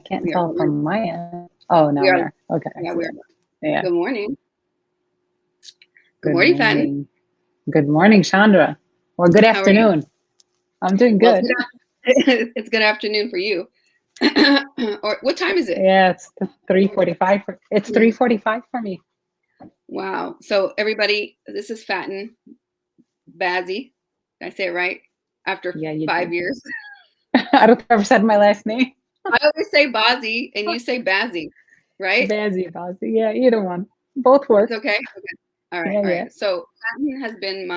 can't We are tell from my end. Oh, now we we are are. Okay. yeah, we are. Yeah. Good morning. Good Good morning, Faten. morning. Good morning, Chandra. Or good How are you? afternoon. I'm doing Well, good. it's good afternoon for you. Or what time is it? Yeah, it's 3:45. It's 3:45 for me. Wow. So everybody, this is Faten Bazzi. Did I say it right? After Yeah, you 5 did. years. I don't think I've ever said my last name. I always say Bazzi and you say Bazzi, right? Bazzi, Bazzi. Yeah, either one. Both It's work. okay? Okay. All right. Yeah, All yeah. right. So Faten has been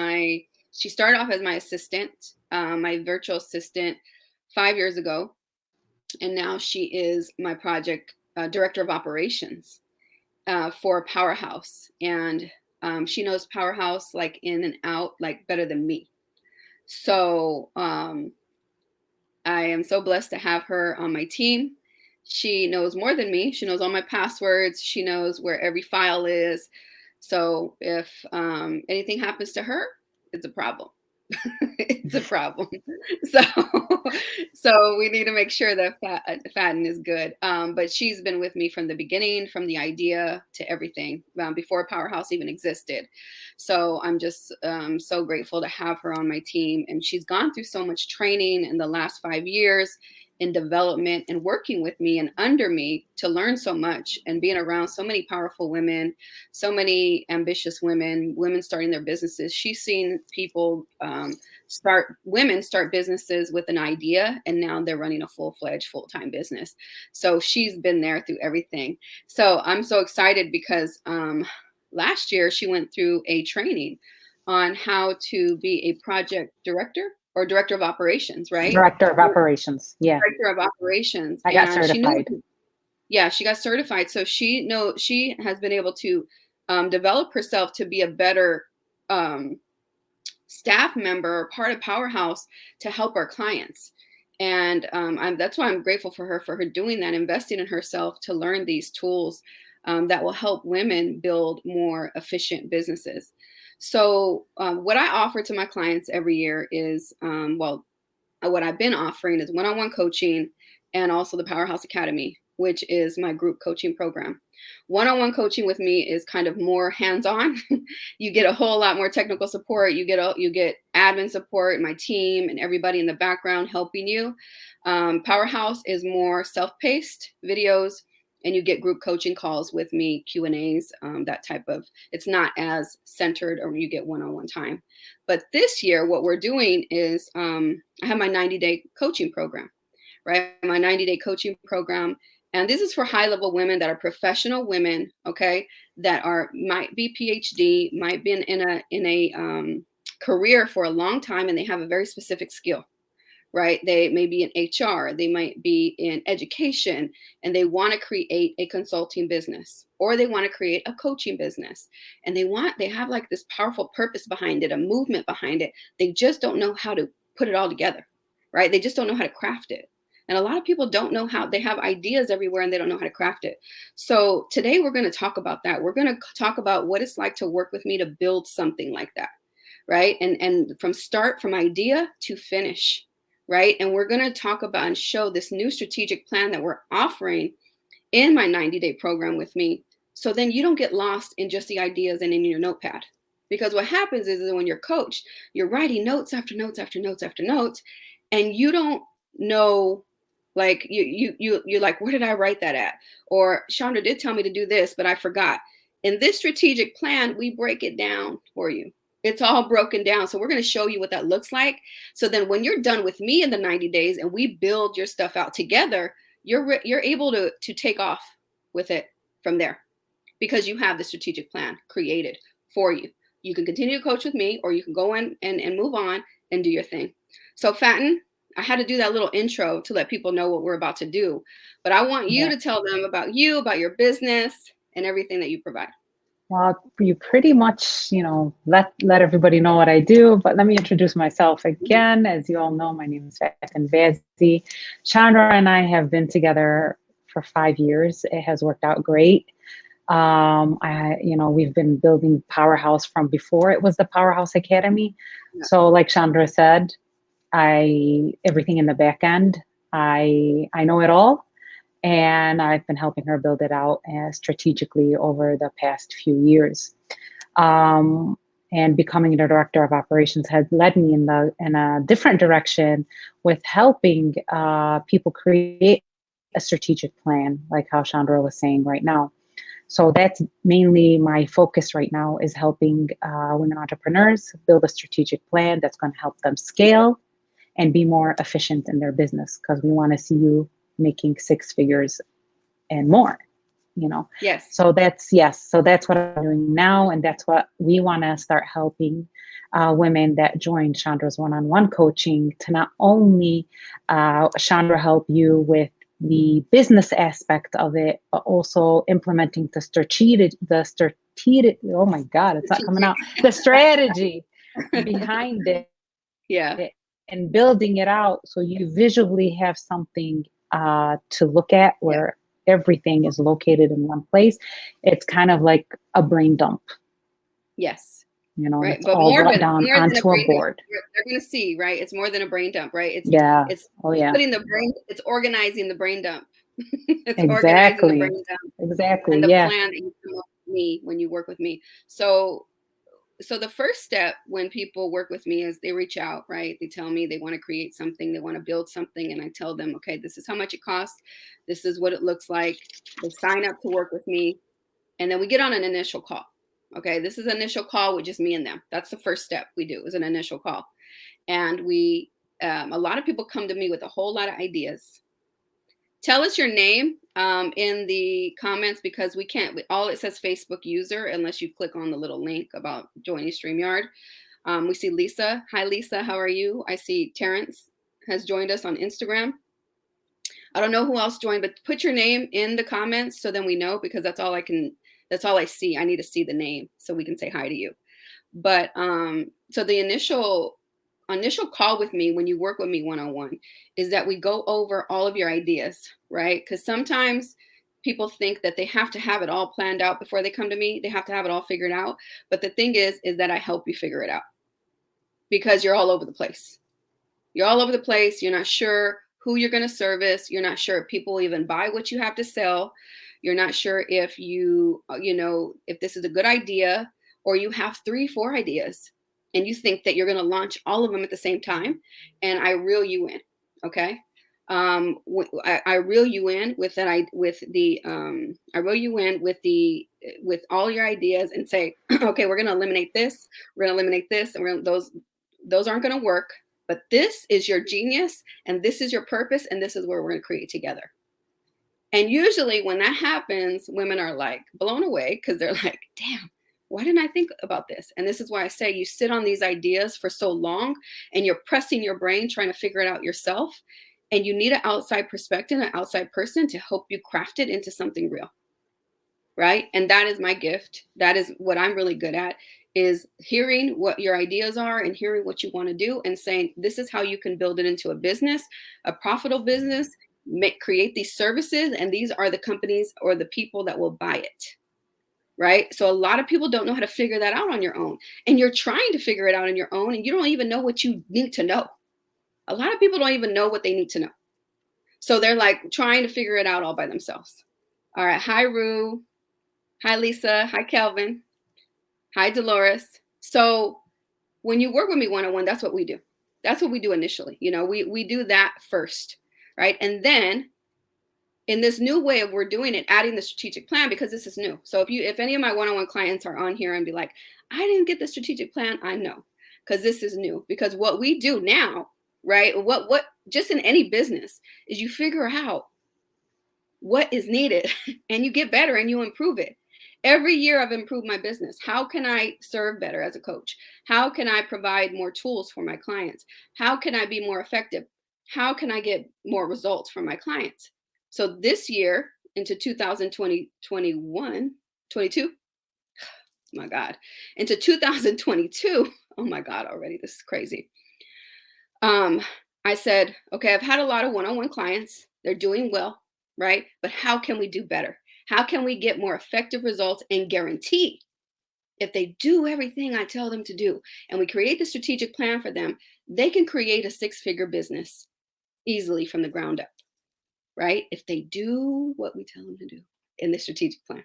she started off as my assistant, my virtual assistant 5 years ago. And now she is my project director of operations for Powerhouse. And she knows Powerhouse like in and out, like better than me. So I am so blessed to have her on my team. She knows more than me. She knows all my passwords. She knows where every file is. So if anything happens to her, it's a problem. It's a problem. So, so we need to make sure that Faten is good. But she's been with me from the beginning, from the idea to everything, before Powerhouse even existed. So I'm just so grateful to have her on my team. And she's gone through so much training in the last 5 years in development and working with me and under me to learn so much and being around so many powerful women, so many ambitious women, women starting their businesses. She's seen people women start businesses with an idea, and now they're running a full-fledged, full-time business. So she's been there through everything. So I'm so excited because last year she went through a training on how to be a project director or director of operations, right? Director of operations. Yeah. Director of operations. I got And she knew, certified. yeah, she got certified. So she has been able to develop herself to be a better staff member or part of Powerhouse to help our clients. And that's why I'm grateful for her doing that, investing in herself to learn these tools that will help women build more efficient businesses. So what I offer to my clients every year is, what I've been offering is one-on-one coaching and also the Powerhouse Academy, which is my group coaching program. One-on-one coaching with me is kind of more hands-on. You get a whole lot more technical support. You get admin support, my team, and everybody in the background helping you. Powerhouse is more self-paced videos, and you get group coaching calls with me, Q&As, that type of. It's not as centered, or you get one-on-one time. But this year, what we're doing is I have my 90-day coaching program, right? My 90-day coaching program. And this is for high-level women that are professional women, okay, that might be PhD, might be in a career for a long time, and they have a very specific skill, right? They may be in HR, they might be in education, and they want to create a consulting business, or they want to create a coaching business, and they have like this powerful purpose behind it, a movement behind it. They just don't know how to put it all together, right? They just don't know how to craft it. And a lot of people don't know how. They have ideas everywhere and they don't know how to craft it. So today we're going to talk about that. We're going to talk about what it's like to work with me to build something like that, right? And from idea to finish, right? And we're going to talk about and show this new strategic plan that we're offering in my 90-day program with me. So then you don't get lost in just the ideas and in your notepad. Because what happens is that when you're coached, you're writing notes after notes after notes after notes, and you don't know, like you're like, where did I write that at? Or Chandra did tell me to do this, but I forgot. In this strategic plan, we break it down for you. It's all broken down. So we're going to show you what that looks like. So then when you're done with me in the 90 days and we build your stuff out together, you're able to take off with it from there, because you have the strategic plan created for you. You can continue to coach with me, or you can go in and move on and do your thing. So Faten, I had to do that little intro to let people know what we're about to do. But I want you to tell them about you, about your business, and everything that you provide. Well, you pretty much, let everybody know what I do, but let me introduce myself again. As you all know, my name is Faten Bazzi. Chandra and I have been together for 5 years. It has worked out great. We've been building Powerhouse from before it was the Powerhouse Academy. Yeah. So like Chandra said, everything in the back end, I know it all. And I've been helping her build it out strategically over the past few years. Um, and becoming the director of operations has led me in a different direction with helping people create a strategic plan, like how Chandra was saying right now. So that's mainly my focus right now, is helping women entrepreneurs build a strategic plan that's going to help them scale and be more efficient in their business, because we want to see you making six figures and more, you know. Yes. So that's what I'm doing now, and that's what we want to start helping women that join Chandra's one-on-one coaching to not only Chandra help you with the business aspect of it, but also implementing oh my God, it's not coming out, the strategy behind it, Yeah. and building it out so you visually have something to look at, where everything is located in one place. It's kind of like a brain dump. Yes. You know, Right. it's But all more brought than down more than a onto a brain dump. board. They're going to see, right? It's more than a brain dump, right? Yeah. It's Oh yeah. putting the brain, it's organizing the brain dump. It's organizing the Exactly. brain dump Exactly. and the Yeah. plan that you come up with me when you work with me. So the first step when people work with me is they reach out, right? They tell me they want to create something, they want to build something, and I tell them, okay, this is how much it costs. This is what it looks like. They sign up to work with me, and then we get on an initial call. Okay, this is an initial call with just me and them. That's the first step we do, is an initial call. And a lot of people come to me with a whole lot of ideas. Tell us your name in the comments, because we can't, all it says Facebook user unless you click on the little link about joining StreamYard. We see Lisa. Hi, Lisa. How are you? I see Terrence has joined us on Instagram. I don't know who else joined, but put your name in the comments so then we know, because that's all I see. I need to see the name so we can say hi to you. But so the initial call with me when you work with me one-on-one is that we go over all of your ideas, right? Because sometimes people think that they have to have it all planned out before they come to me. They have to have it all figured out. But the thing is that I help you figure it out, because you're all over the place. You're all over the place. You're not sure who you're going to service. You're not sure if people will even buy what you have to sell. You're not sure if if this is a good idea, or you have 3-4 ideas and you think that you're going to launch all of them at the same time. And I reel you in. Okay. I reel you in with that. I reel you in with all your ideas and say, okay, we're going to eliminate this. We're going to eliminate this. And those aren't going to work. But this is your genius, and this is your purpose, and this is where we're going to create together. And usually when that happens, women are like blown away, because they're like, damn, why didn't I think about this? And this is why I say you sit on these ideas for so long and you're pressing your brain trying to figure it out yourself. And you need an outside perspective, an outside person to help you craft it into something real. Right? And that is my gift. That is what I'm really good at, is hearing what your ideas are and hearing what you want to do and saying, this is how you can build it into a business, a profitable business, create these services, and these are the companies or the people that will buy it. Right? So a lot of people don't know how to figure that out on your own. And you're trying to figure it out on your own, and you don't even know what you need to know. A lot of people don't even know what they need to know. So they're like trying to figure it out all by themselves. All right. Hi, Rue. Hi, Lisa. Hi, Kelvin. Hi, Dolores. So when you work with me one-on-one, that's what we do. That's what we do initially. We do that first, right? And then in this new way of we're doing it, adding the strategic plan, because this is new. So if any of my one-on-one clients are on here and be like, I didn't get the strategic plan, I know, because this is new. Because what we do now, right? What just in any business is you figure out what is needed and you get better and you improve it. Every year I've improved my business. How can I serve better as a coach? How can I provide more tools for my clients? How can I be more effective? How can I get more results from my clients? So this year into 2020, 22, my God, into 2022, oh my God, already, this is crazy. I said, okay, I've had a lot of one-on-one clients. They're doing well, right? But how can we do better? How can we get more effective results and guarantee if they do everything I tell them to do, and we create the strategic plan for them, they can create a 6-figure business easily from the ground up. right? If they do what we tell them to do in the strategic plan.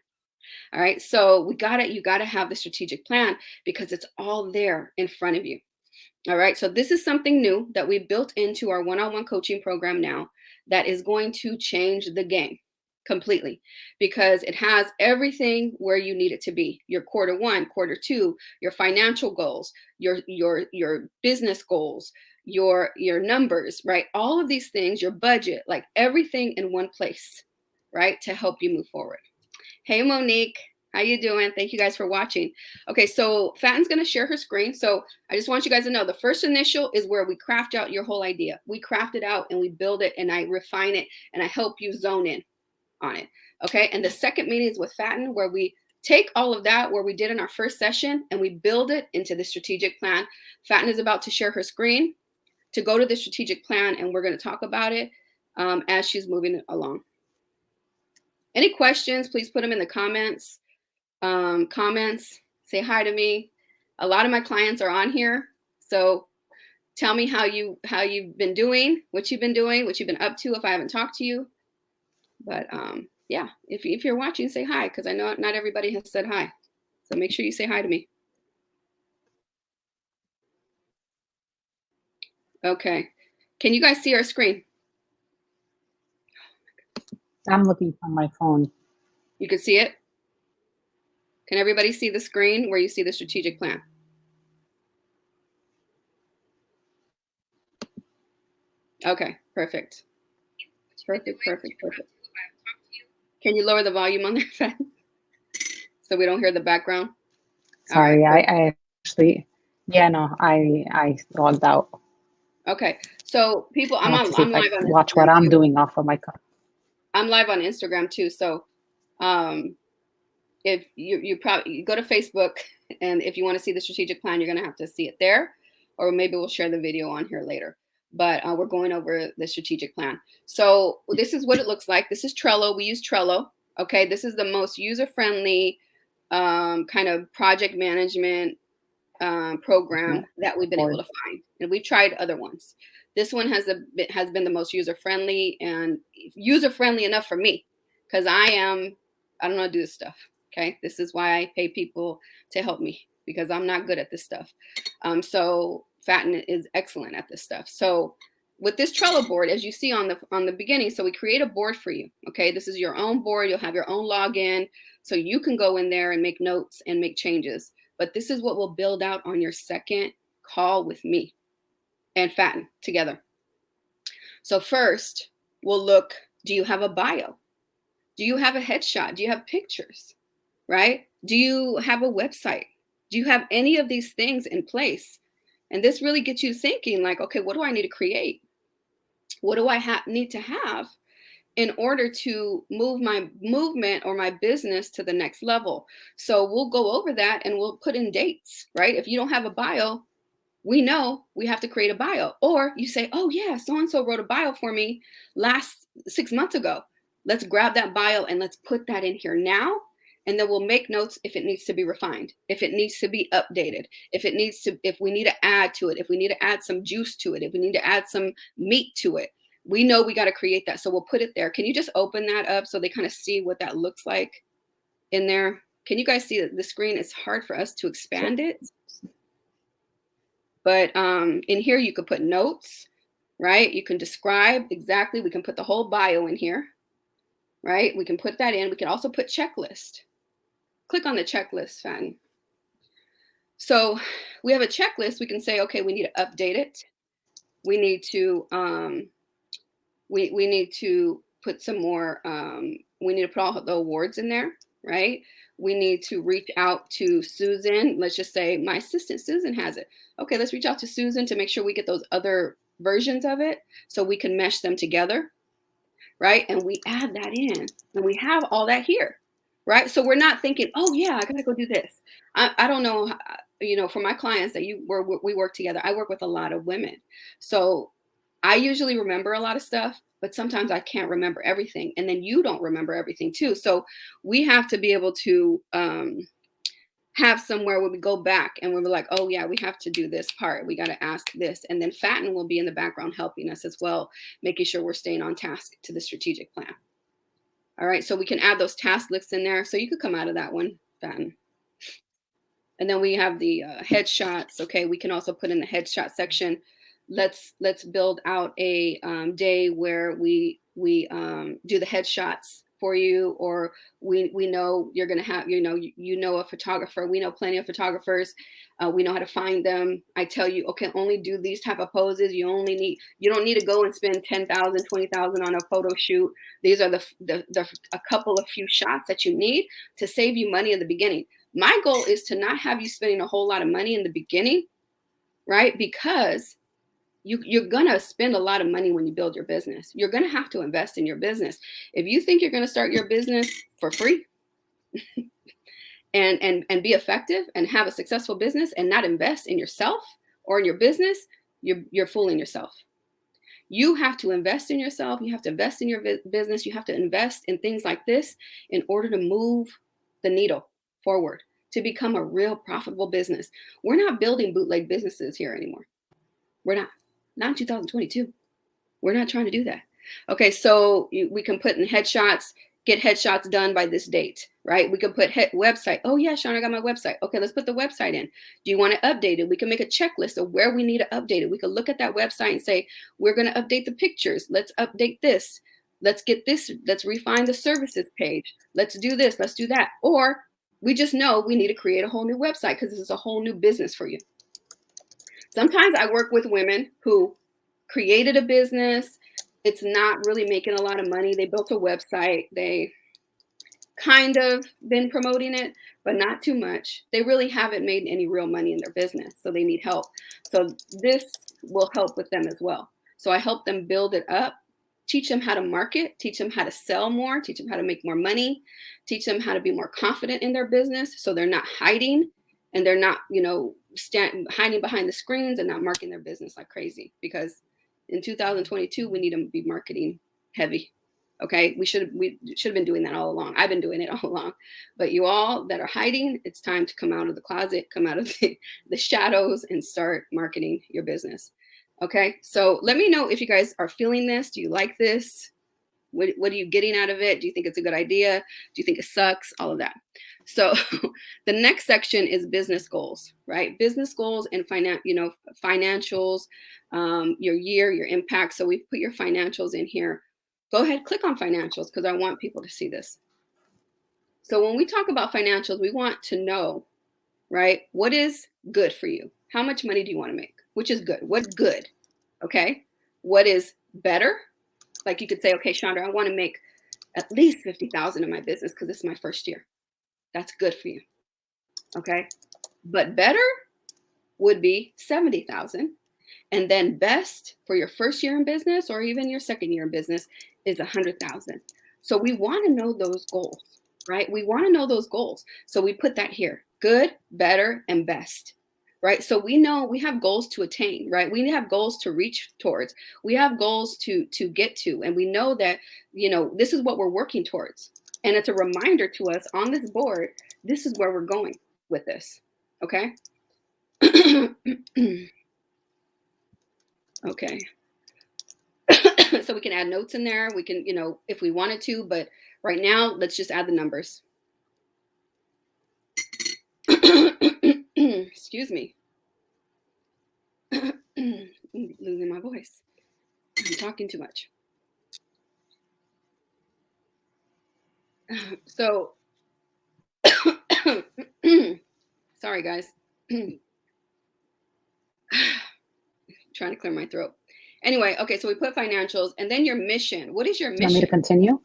All right. So you gotta have the strategic plan because it's all there in front of you. All right. So this is something new that we built into our one-on-one coaching program now that is going to change the game completely because it has everything where you need it to be. Your quarter one, quarter two, your financial goals, your business goals, your numbers, right? All of these things, your budget, like everything in one place, right? To help you move forward. Hey, Monique. How you doing? Thank you guys for watching. Okay, so Faten's going to share her screen. So I just want you guys to know the first initial is where we craft out your whole idea. We craft it out and we build it and I refine it and I help you zone in on it. Okay, and the second meeting is with Faten where we take all of that where we did in our first session and we build it into the strategic plan. Faten is about to share her screen to go to the strategic plan and we're going to talk about it as she's moving along. Any questions, please put them in the comments. Say hi to me. A lot of my clients are on here. So tell me how you've been doing, what you've been up to if I haven't talked to you. But yeah, if you're watching, say hi, because I know not everybody has said hi. So make sure you say hi to me. Okay. Can you guys see our screen? I'm looking from my phone. You can see it? Can everybody see the screen where you see the strategic plan? Okay, perfect. Perfect. Can you lower the volume on there, so we don't hear the background? Sorry, right, I actually, yeah, no, I logged out. Okay, so people, I'm live on watch what I'm doing off of my car. I'm live on Instagram too, so if you probably go to Facebook, and if you want to see the strategic plan, you're going to have to see it there, or maybe we'll share the video on here later. But we're going over the strategic plan. So this is what it looks like. This is Trello. We use Trello. Okay, this is the most user-friendly kind of project management program that we've been able to find, and we've tried other ones. This one has been the most user-friendly and user-friendly enough for me because I don't know how to do this stuff. Okay, this is why I pay people to help me because I'm not good at this stuff. So Faten is excellent at this stuff. So with this Trello board, as you see on the beginning, so we create a board for you. Okay, this is your own board. You'll have your own login, so you can go in there and make notes and make changes. But this is what we'll build out on your second call with me and Faten together. So first, we'll look, do you have a bio? Do you have a headshot? Do you have pictures, right? Do you have a website? Do you have any of these things in place? And this really gets you thinking like, okay, what do I need to create? What do I need to have in order to move my movement or my business to the next level? So we'll go over that and we'll put in dates, right? If you don't have a bio, we know we have to create a bio. Or you say, oh yeah, so-and-so wrote a bio for me last 6 months ago. Let's grab that bio and let's put that in here now. And then we'll make notes if it needs to be refined, if it needs to be updated, if we need to add to it, if we need to add some juice to it, if we need to add some meat to it. We know we got to create that. So we'll put it there. Can you just open that up so they kind of see what that looks like in there? Can you guys see the screen? It's hard for us to expand it. But in here, you could put notes, right? You can describe exactly. We can put the whole bio in here, right? We can put that in. We can also put checklist. Click on the checklist, Faten. So we have a checklist. We can say, okay, we need to update it. We need to we need to put some more. We need to put all the awards in there, right? We need to reach out to Susan. Let's just say my assistant Susan has it. Okay, let's reach out to Susan to make sure we get those other versions of it so we can mesh them together, right? And we add that in and we have all that here, right? So we're not thinking, oh yeah, I gotta go do this. I don't know, for my clients that we work together, I work with a lot of women. So I usually remember a lot of stuff, but sometimes I can't remember everything. And then you don't remember everything too. So we have to be able to have somewhere where we go back and we're like, oh yeah, we have to do this part. We got to ask this. And then Faten will be in the background helping us as well, making sure we're staying on task to the strategic plan. All right, so we can add those task lists in there. So you could come out of that one, Faten. And then we have the headshots. Okay, we can also put in the headshot section. Let's build out a day where we do the headshots for you, or we know you're gonna have, you know a photographer. We know plenty of photographers. We know how to find them. I tell you, okay, only do these type of poses. You don't need to go and spend 10,000, 20,000 on a photo shoot. These are a couple of few shots that you need to save you money in the beginning. My goal is to not have you spending a whole lot of money in the beginning, right? Because you're going to spend a lot of money when you build your business. You're going to have to invest in your business. If you think you're going to start your business for free and be effective and have a successful business and not invest in yourself or in your business, you're fooling yourself. You have to invest in yourself. You have to invest in your business. You have to invest in things like this in order to move the needle forward, to become a real profitable business. We're not building bootleg businesses here anymore. We're not in 2022. We're not trying to do that. Okay, so we can put in headshots, get headshots done by this date, right? We can put website. Oh yeah, Sean, I got my website. Okay, let's put the website in. Do you want to update it? We can make a checklist of where we need to update it. We can look at that website and say, we're going to update the pictures. Let's update this. Let's get this. Let's refine the services page. Let's do this. Let's do that. Or we just know we need to create a whole new website because this is a whole new business for you. Sometimes I work with women who created a business. It's not really making a lot of money. They built a website. They kind of been promoting it, but not too much. They really haven't made any real money in their business, so they need help. So this will help with them as well. So I help them build it up, teach them how to market, teach them how to sell more, teach them how to make more money, teach them how to be more confident in their business so they're not hiding and they're not, hiding behind the screens and not marketing their business like crazy. Because in 2022, we need to be marketing heavy. Okay, we should have been doing that all along. I've been doing it all along. But you all that are hiding, it's time to come out of the closet, come out of the shadows and start marketing your business. Okay, so let me know if you guys are feeling this. Do you like this? What are you getting out of it? Do you think it's a good idea? Do you think it sucks? All of that. So the next section is business goals, right? Business goals and financials, your year, your impact. So we put your financials in here. Go ahead, click on financials because I want people to see this. So when we talk about financials, we want to know, right? What is good for you? How much money do you want to make? Which is good? What's good? Okay. What is better? Like you could say, okay, Chandra, I want to make at least 50,000 in my business because this is my first year. That's good for you. Okay. But better would be 70,000. And then best for your first year in business or even your second year in business is 100,000. So we want to know those goals, right? We want to know those goals. So we put that here: good, better, and best, right? So we know we have goals to attain, right? We have goals to reach towards. We have goals to get to, and we know that, this is what we're working towards. And it's a reminder to us on this board, this is where we're going with this. Okay. Okay. So we can add notes in there. We can, if we wanted to, but right now, let's just add the numbers. Excuse me. I'm losing my voice. I'm talking too much. So, sorry, guys. Trying to clear my throat. Anyway, okay, so we put financials and then your mission. What is your mission? You want me to continue?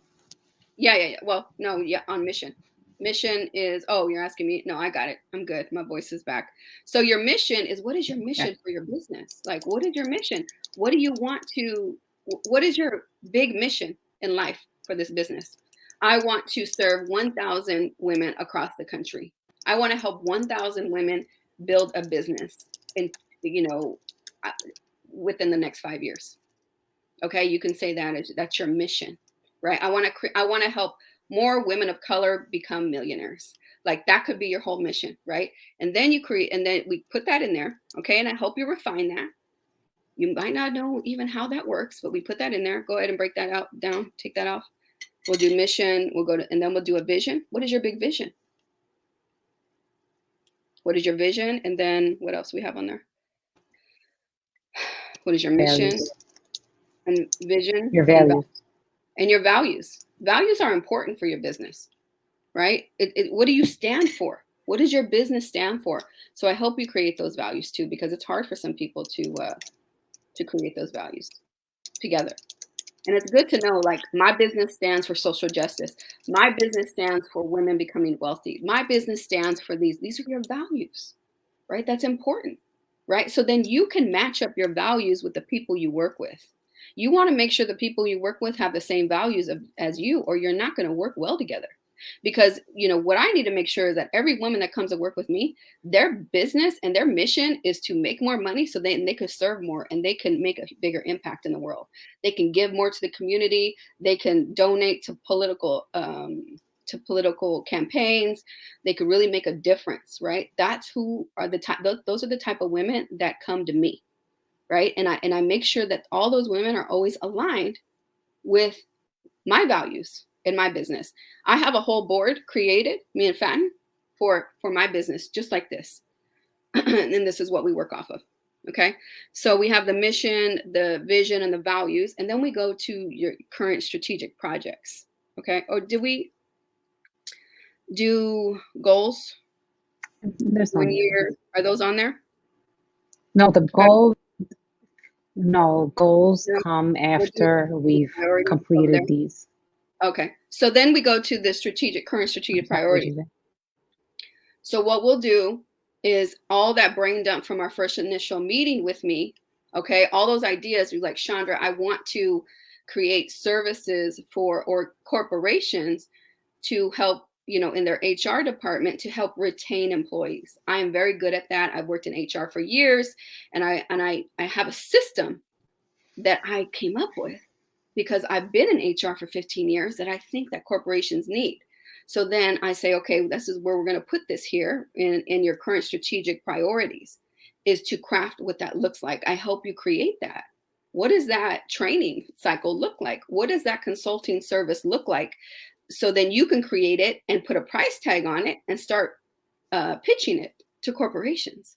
Yeah. Well, no, yeah, on mission. Mission is, oh, you're asking me? No, I got it. I'm good. My voice is back. So your mission is, what is your mission for your business? Like, what is your mission? What is your big mission in life for this business? I want to serve 1,000 women across the country. I want to help 1,000 women build a business and, within the next 5 years. Okay. You can say that's your mission, right? I want to help more women of color become millionaires. Like that could be your whole mission, right? And then you create, and then we put that in there, okay? And I hope you refine that. You might not know even how that works, but we put that in there. Go ahead and break that out down, take that off. We'll do mission, we'll go to, and then we'll do a vision. What is your big vision? What is your vision? And then what else we have on there? What is your mission Values. and vision? Your values. And your values. Values are important for your business, right? What do you stand for? What does your business stand for? So I hope you create those values too, because it's hard for some people to create those values together. And it's good to know, like, my business stands for social justice. My business stands for women becoming wealthy. My business stands for these. These are your values, right? That's important, right? So then you can match up your values with the people you work with. You want to make sure the people you work with have the same values as you, or you're not going to work well together. Because, you know, what I need to make sure is that every woman that comes to work with me, their business and their mission is to make more money so they could serve more and they can make a bigger impact in the world. They can give more to the community. They can donate to political campaigns. They could really make a difference, right? That's who are the type. Those are the type of women that come to me, right? And I make sure that all those women are always aligned with my values in my business. I have a whole board created, me and Faten, for my business, just like this. And this is what we work off of. Okay. So we have the mission, the vision, and the values. And then we go to your current strategic projects. Okay. Or do we do goals? There's 1 year. Are those on there? no, the goal. No, goals No, come after we've completed these. Okay. So then we go to the current strategic priorities. So what we'll do is all that brain dump from our first initial meeting with me, okay, all those ideas, you're like, Chandra, I want to create services or corporations to help, you know, in their HR department to help retain employees. I am very good at that. I've worked in HR for years, and I have a system that I came up with because I've been in HR for 15 years that I think that corporations need. So then I say, okay, this is where we're going to put this here in your current strategic priorities, is to craft what that looks like. I help you create that. What does that training cycle look like? What does that consulting service look like? So then you can create it and put a price tag on it and start pitching it to corporations,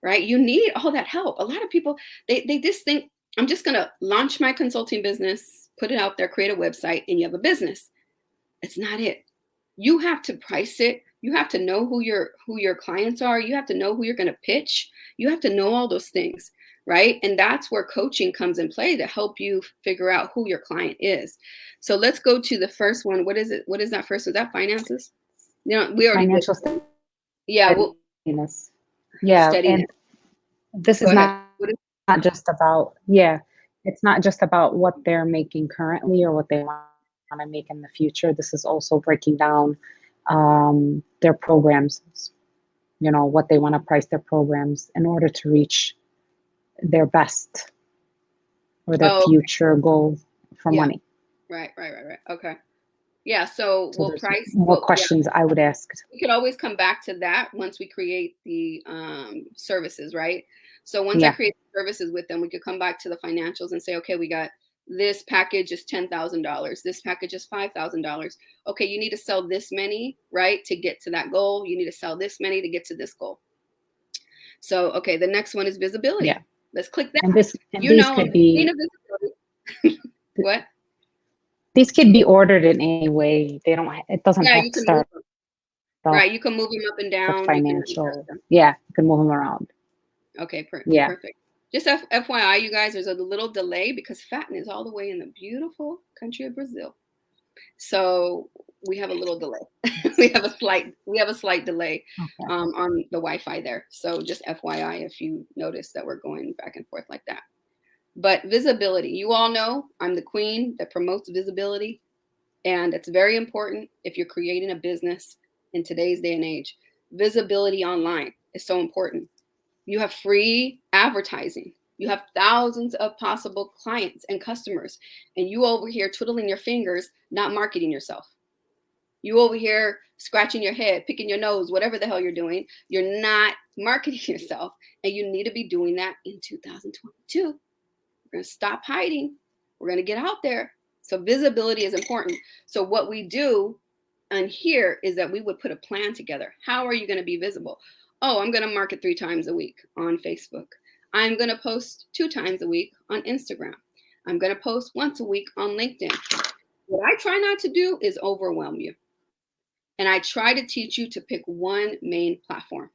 right? You need all that help. A lot of people, they just think, I'm just going to launch my consulting business, put it out there, create a website, and you have a business. It's not it. You have to price it. You have to know who your clients are. You have to know who you're going to pitch. You have to know all those things, right? And that's where coaching comes in play to help you figure out who your client is. So let's go to the first one. What is it? What is that first? Is that finances? You know, we already financial did. Yeah. Well, yeah. Steadiness. And this is not just about, it's not just about what they're making currently or what they want to make in the future. This is also breaking down their programs, you know, what they want to price their programs in order to reach their best or their future goal for money. Right. Okay. Yeah, so we'll price. More questions I would ask. We could always come back to that once we create the services, right? So once I create the services with them, we could come back to the financials and say, okay, we got this package is $10,000. This package is $5,000. Okay, you need to sell this many, right, to get to that goal. You need to sell this many to get to this goal. So, okay, the next one is visibility. Yeah. Let's click that. And these could be what? These could be ordered in any way. They don't. It doesn't have to start. Right, you can move them up and down. Financial. You can move them around. Okay, perfect. Just FYI, you guys, there's a little delay because Faten is all the way in the beautiful country of Brazil, so we have a little delay. we have a slight delay on the Wi-Fi there. So just FYI, if you notice that we're going back and forth like that. But visibility, you all know I'm the queen that promotes visibility, and it's very important if you're creating a business in today's day and age. Visibility online is so important. You have free advertising. You have thousands of possible clients and customers, and you over here twiddling your fingers, not marketing yourself. You over here scratching your head, picking your nose, whatever the hell you're doing. You're not marketing yourself. And you need to be doing that in 2022. We're going to stop hiding. We're going to get out there. So visibility is important. So what we do on here is that we would put a plan together. How are you going to be visible? Oh, I'm going to market 3 times a week on Facebook. I'm going to post 2 times a week on Instagram. I'm going to post once a week on LinkedIn. What I try not to do is overwhelm you. And I try to teach you to pick one main platform.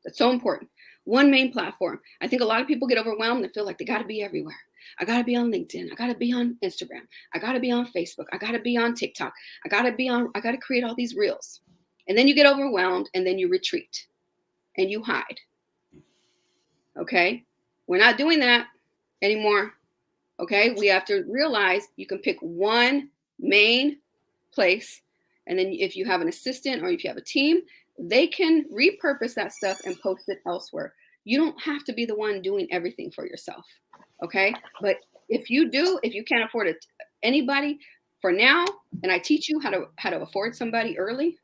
That's so important. One main platform. I think a lot of people get overwhelmed and feel like they got to be everywhere. I got to be on LinkedIn. I got to be on Instagram. I got to be on Facebook. I got to be on TikTok. I got to create all these reels. And then you get overwhelmed and then you retreat and you hide. Okay? We're not doing that anymore. Okay? We have to realize you can pick one main place. And then if you have an assistant or if you have a team, they can repurpose that stuff and post it elsewhere. You don't have to be the one doing everything for yourself. Okay. But if you can't afford it, anybody for now, and I teach you how to afford somebody early.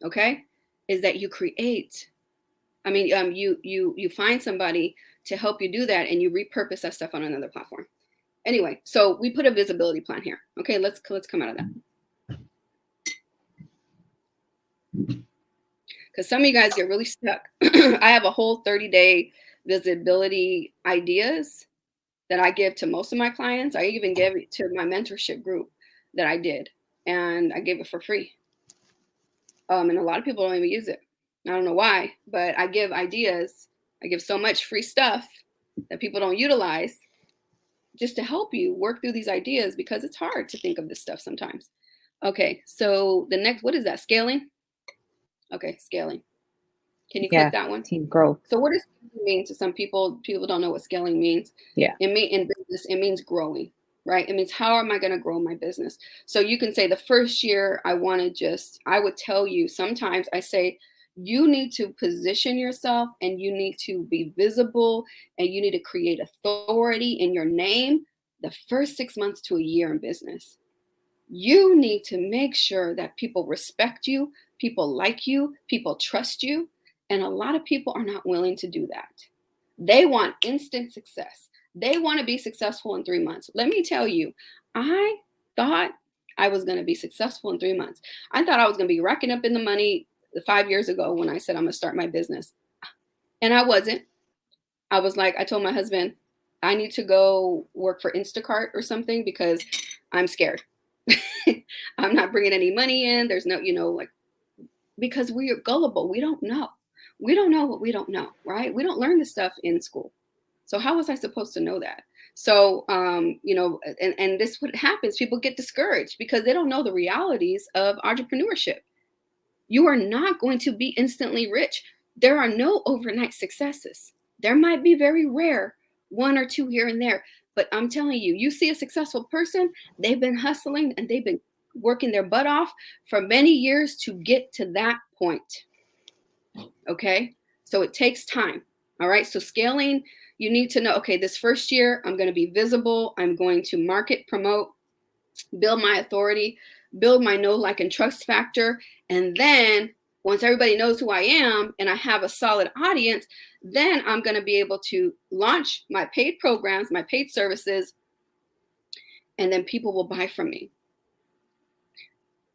Okay. Is that you create, you find somebody to help you do that and you repurpose that stuff on another platform. Anyway, so we put a visibility plan here. Okay. Let's come out of that. Because some of you guys get really stuck. I have a whole 30-day visibility ideas that I give to most of my clients. I even gave it to my mentorship group that I did, and I gave it for free. And a lot of people don't even use it. I don't know why, but I give ideas. I give so much free stuff that people don't utilize just to help you work through these ideas, because it's hard to think of this stuff sometimes. Okay, so the next, what is that? Scaling? Okay, scaling. Can you click that one? Team growth. So what does scaling mean to some people? People don't know what scaling means. Yeah. In business, it means growing, right? It means, how am I going to grow my business? So you can say the first year I would tell you, sometimes I say, you need to position yourself and you need to be visible and you need to create authority in your name the first 6 months to a year in business. You need to make sure that people respect you, people like you, people trust you. And a lot of people are not willing to do that. They want instant success. They want to be successful in 3 months. Let me tell you, I thought I was going to be successful in 3 months. I thought I was going to be racking up in the money 5 years ago when I said I'm going to start my business. And I wasn't. I was like, I told my husband, I need to go work for Instacart or something because I'm scared. I'm not bringing any money in. There's no, because we are gullible. We don't know. We don't know what we don't know, right? We don't learn this stuff in school. So how was I supposed to know that? So, and this what happens. People get discouraged because they don't know the realities of entrepreneurship. You are not going to be instantly rich. There are no overnight successes. There might be very rare, 1 or 2 here and there. But I'm telling you, you see a successful person, they've been hustling and they've been working their butt off for many years to get to that point. Okay. So it takes time. All right. So scaling, you need to know, okay, this first year, I'm going to be visible. I'm going to market, promote, build my authority, build my know, like, and trust factor. And then once everybody knows who I am and I have a solid audience, then I'm going to be able to launch my paid programs, my paid services, and then people will buy from me.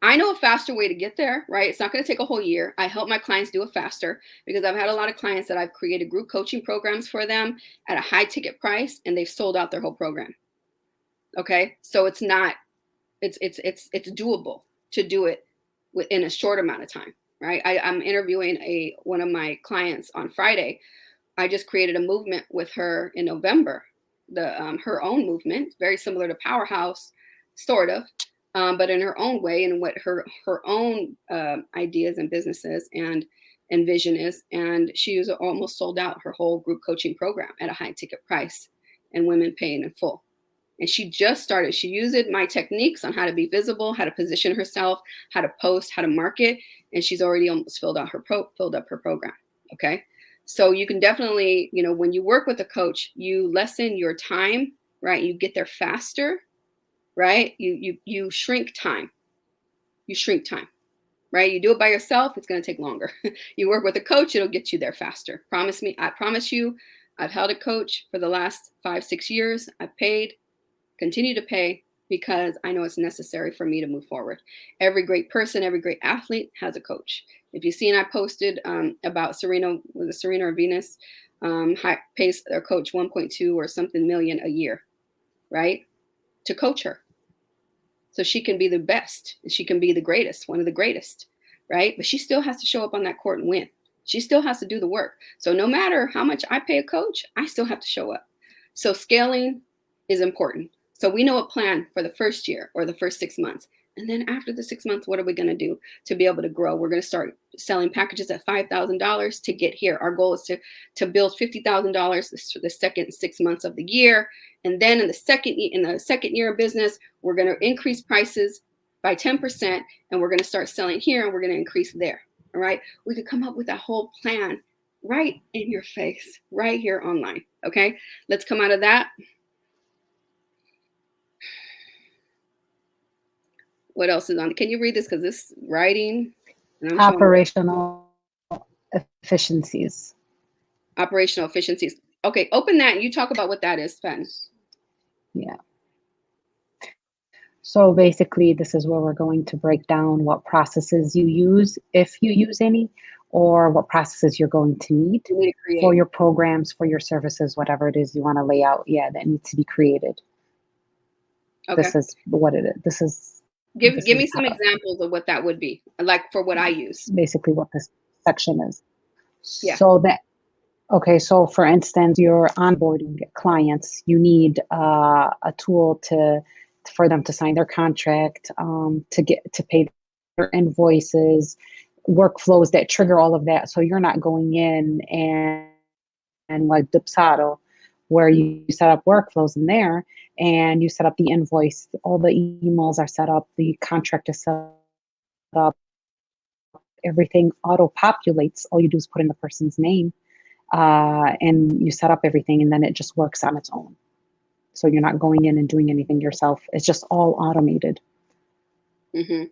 I know a faster way to get there, right? It's not going to take a whole year. I help my clients do it faster because I've had a lot of clients that I've created group coaching programs for them at a high ticket price, and they've sold out their whole program. Okay. So it's doable to do it within a short amount of time, right? I'm interviewing one of my clients on Friday. I just created a movement with her in November, her own movement, very similar to Powerhouse, sort of. But in her own way and what her own ideas and businesses and vision is. And she was almost sold out her whole group coaching program at a high ticket price and women paying in full. And she just started. She used my techniques on how to be visible, how to position herself, how to post, how to market. And she's already almost filled up her program. Okay. So you can definitely, when you work with a coach, you lessen your time, right? You get there faster. Right? You shrink time. you shrink time, right? You do it by yourself, it's going to take longer. You work with a coach, it'll get you there faster. Promise me, I promise you, I've held a coach for the last 5-6 years. I've paid, continue to pay, because I know it's necessary for me to move forward. Every great person, every great athlete has a coach. If you've seen, I posted about Serena, was it Serena or Venus, pays their coach 1.2 or something million a year, right? To coach her. So she can be the best. She can be the greatest, one of the greatest, right? But she still has to show up on that court and win. She still has to do the work. So no matter how much I pay a coach, I still have to show up. So scaling is important. So we know a plan for the first year or the first 6 months. And then after the 6 months, what are we going to do to be able to grow? We're going to start selling packages at $5,000 to get here. Our goal is to build $50,000 the second 6 months of the year. And then in the second year of business, we're going to increase prices by 10%, and we're going to start selling here, and we're going to increase there. All right. We could come up with a whole plan right in your face, right here online. Okay. Let's come out of that. What else is on? Can you read this? Because this writing. And I'm operational efficiencies. Operational efficiencies. Okay, open that and you talk about what that is, Faten. Yeah. So basically, this is where we're going to break down what processes you use, if you use any, or what processes you're going to need for your programs, for your services, whatever it is you want to lay out. Yeah, that needs to be created. Okay. This is what it is. This is. Give me some examples of what that would be, like for what I use. Basically what this section is. Yeah. So so for instance, you're onboarding clients, you need a tool for them to sign their contract, to pay their invoices, workflows that trigger all of that. So you're not going in and like Dipsado, where you set up workflows in there and you set up the invoice, all the emails are set up, the contract is set up, everything auto-populates. All you do is put in the person's name, and you set up everything, and then it just works on its own. So you're not going in and doing anything yourself. It's just all automated. Mm-hmm.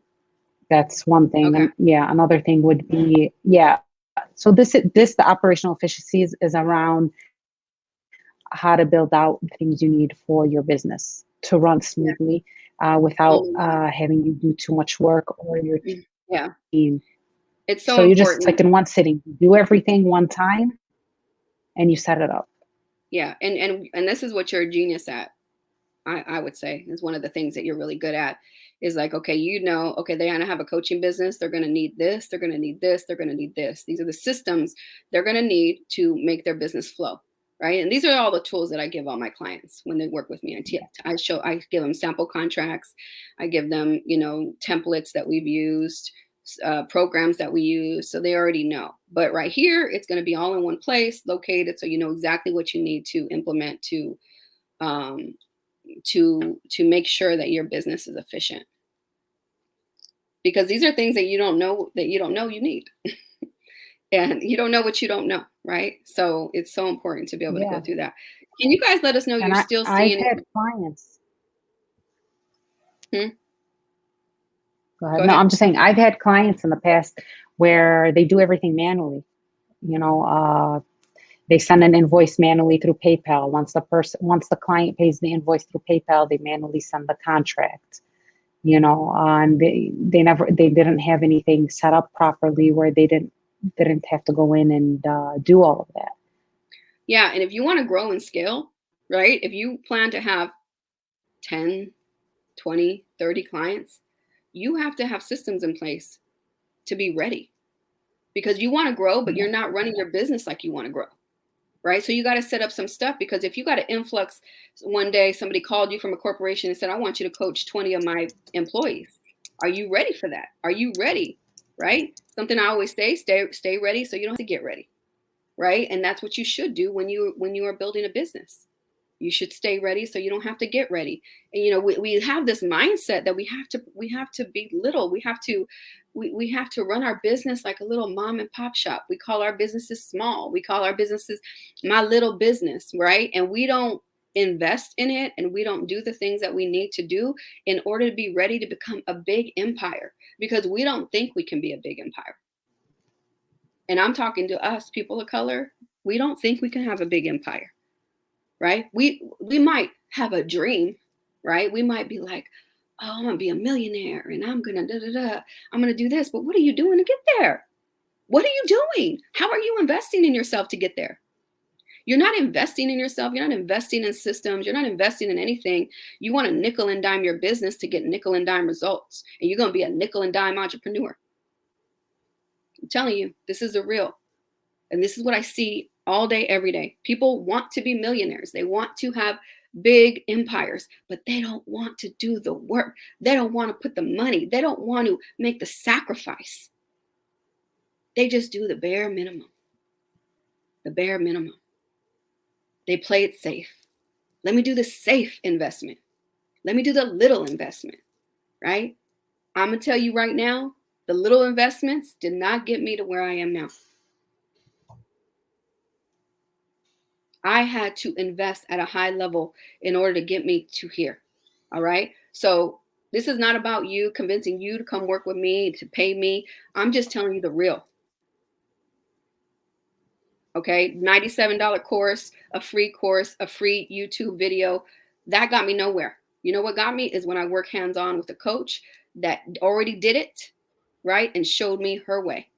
That's one thing. Okay. And another thing would be, so the operational efficiencies is around how to build out things you need for your business to run smoothly, without having you do too much work or your team. It's so important. You just like in one sitting, you do everything one time and you set it up. Yeah. And this is what you're a genius at. I would say is one of the things that you're really good at is like, okay, they're going to have a coaching business. They're going to need this. They're going to need this. They're going to need this. These are the systems they're going to need to make their business flow. Right. And these are all the tools that I give all my clients when they work with me. I give them sample contracts. I give them, templates that we've used, programs that we use. So they already know. But right here, it's going to be all in one place, located. So you know exactly what you need to implement to make sure that your business is efficient. Because these are things that you don't know you need. And you don't know what you don't know, right? So it's so important to be able to go through that. Can you guys let us know you're still seeing I've had clients. Go ahead. No, I'm just saying I've had clients in the past where they do everything manually. They send an invoice manually through PayPal. Once the client pays the invoice through PayPal, they manually send the contract. And they didn't have anything set up properly where they didn't have to go in and do all of that. Yeah, and if you want to grow and scale, right? If you plan to have 10, 20, 30 clients, you have to have systems in place to be ready. Because you want to grow, but you're not running your business like you want to grow. Right? So you got to set up some stuff, because if you got an influx, one day somebody called you from a corporation and said, I want you to coach 20 of my employees. Are you ready for that? Are you ready? Right? Something I always say, stay ready so you don't have to get ready. Right? And that's what you should do when you are building a business. You should stay ready so you don't have to get ready. And we have this mindset that we have to be little. We have to run our business like a little mom and pop shop. We call our businesses small. We call our businesses my little business, right? And we don't invest in it and we don't do the things that we need to do in order to be ready to become a big empire, because we don't think we can be a big empire. And I'm talking to us, people of color. We don't think we can have a big empire, right? We might have a dream, right? We might be like, oh, I'm gonna be a millionaire and I'm gonna I'm gonna do this. But what are you doing to get there? What are you doing? How are you investing in yourself to get there? You're not investing in yourself. You're not investing in systems. You're not investing in anything. You want to nickel and dime your business to get nickel and dime results. And you're going to be a nickel and dime entrepreneur. I'm telling you, this is the real. And this is what I see all day, every day. People want to be millionaires. They want to have big empires, but they don't want to do the work. They don't want to put the money. They don't want to make the sacrifice. They just do the bare minimum. The bare minimum. They play it safe. Let me do the safe investment. Let me do the little investment, right? I'm going to tell you right now, the little investments did not get me to where I am now. I had to invest at a high level in order to get me to here. All right. So this is not about you convincing you to come work with me, to pay me. I'm just telling you the real. Okay. $97 course, a free YouTube video. That got me nowhere. You know what got me is when I work hands-on with a coach that already did it, right? And showed me her way,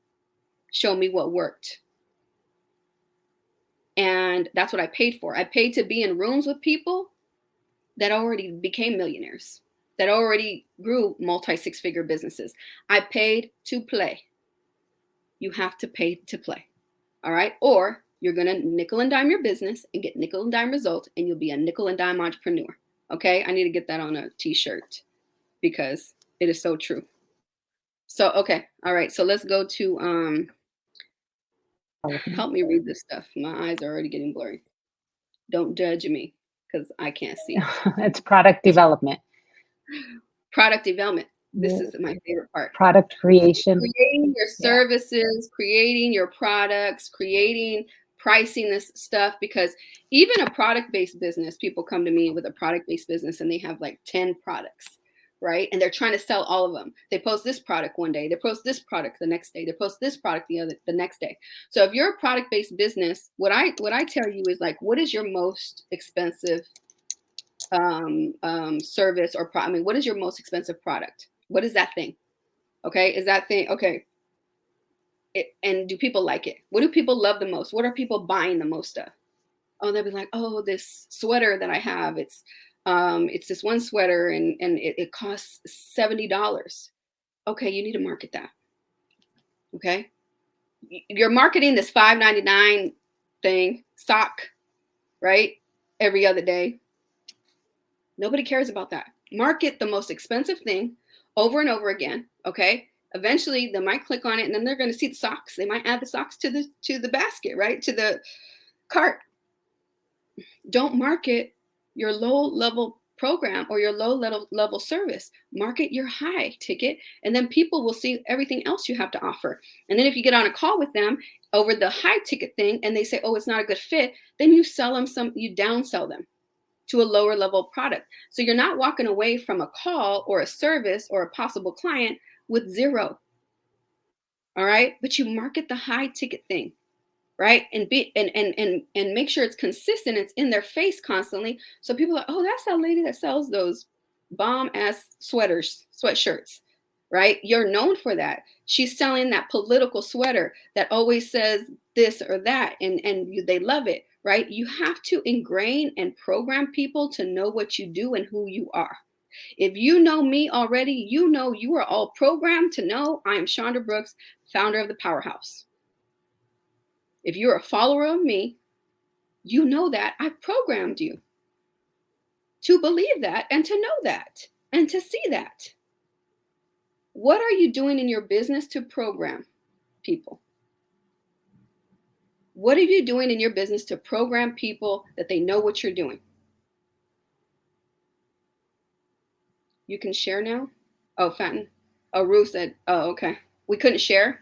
showed me what worked. And that's what I paid for. I paid to be in rooms with people that already became millionaires, that already grew multi-six-figure businesses. I paid to play. You have to pay to play. All right. Or you're going to nickel and dime your business and get nickel and dime results, and you'll be a nickel and dime entrepreneur. Okay. I need to get that on a t-shirt because it is so true. So, okay. All right. So let's go to, help me read this stuff. My eyes are already getting blurry. Don't judge me because I can't see. It's product development. Product development. This is my favorite part. Product creation. Creating your services, creating your products, pricing this stuff, because even a product-based business, people come to me with a product-based business and they have like 10 products, right? And they're trying to sell all of them. They post this product one day, they post this product the next day, they post this product the next day. So if you're a product-based business, what I tell you is like, what is your most expensive service or what is your most expensive product? What is that thing? Okay. Is that thing okay? And do people like it? What do people love the most? What are people buying the most of? Oh, they'll be like, oh, this sweater that I have, it's this one sweater and it costs $70. Okay, you need to market that. Okay. You're marketing this $5.99 thing, sock, right? Every other day. Nobody cares about that. Market the most expensive thing over and over again. Okay. Eventually they might click on it and then they're going to see the socks. They might add the socks to the basket, right? To the cart. Don't market your low level program or your low level service. Market your high ticket, and then people will see everything else you have to offer. And then if you get on a call with them over the high ticket thing and they say, oh, it's not a good fit, then you you downsell them to a lower level product. So you're not walking away from a call or a service or a possible client with zero. All right. But you market the high ticket thing, right? And make sure it's consistent. It's in their face constantly. So people are, oh, that's that lady that sells those bomb ass sweatshirts, right? You're known for that. She's selling that political sweater that always says this or that, and they love it. Right? You have to ingrain and program people to know what you do and who you are. If you know me already, you know you are all programmed to know I am Chandra Brooks, founder of the Powerhouse. If you're a follower of me, you know that I programmed you to believe that and to know that and to see that. What are you doing in your business to program people? What are you doing in your business to program people that they know what you're doing? You can share now? Oh, Faten. Oh, Ruth said, oh, okay. We couldn't share?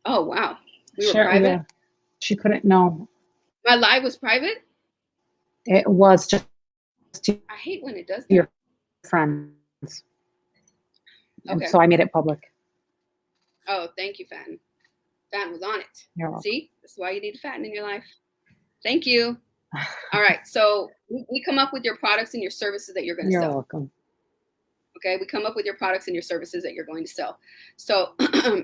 Oh, wow. We were private? Yeah. She couldn't know. My live was private? It was just to I hate when it does that. your friends. And Okay. so I made it public. Oh, thank you, Faten. Faten was on it. You're welcome. See, this is why you need a Faten in your life. Thank you. All right. So we come up with your products and your services that you're going to You're sell. welcome. Okay. We come up with your products and your services that you're going to sell. So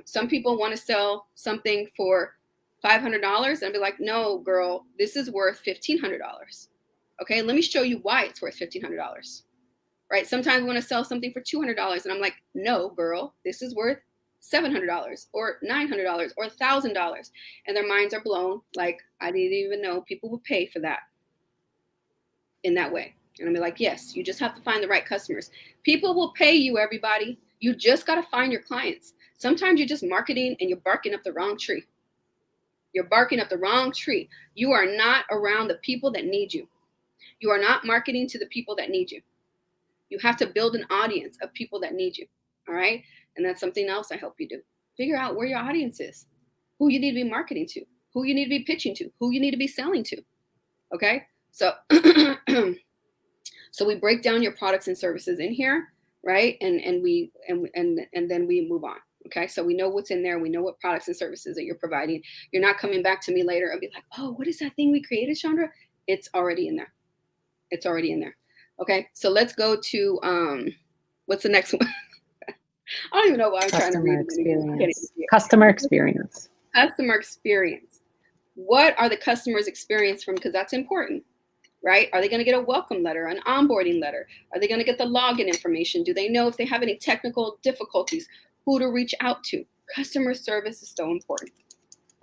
some people want to sell something for $500 and I'll be like, no, girl, this is worth $1,500. Okay. Let me show you why it's worth $1,500. Right. Sometimes we want to sell something for $200 and I'm like, no, girl, this is worth $700 or $900 or $1,000. And their minds are blown. Like, I didn't even know people would pay for that in that way. And I'll be like, yes, you just have to find the right customers. People will pay you, everybody. You just got to find your clients. Sometimes you're just marketing and you're barking up the wrong tree. You're barking up the wrong tree. You are not around the people that need you. You are not marketing to the people that need you. You have to build an audience of people that need you. All right. And that's something else I help you do. Figure out where your audience is, who you need to be marketing to, who you need to be pitching to, who you need to be selling to. Okay. So, so we break down your products and services in here, right? And then we move on. Okay. So we know what's in there. We know what products and services that you're providing. You're not coming back to me later and be like, oh, what is that thing we created, Chandra? It's already in there. It's already in there. Okay. So let's go to, what's the next one? I don't even know why I'm trying to read it. Customer experience. Customer experience. What are the customers' experience from? Because that's important, right? Are they going to get a welcome letter, an onboarding letter? Are they going to get the login information? Do they know if they have any technical difficulties, who to reach out to? Customer service is so important.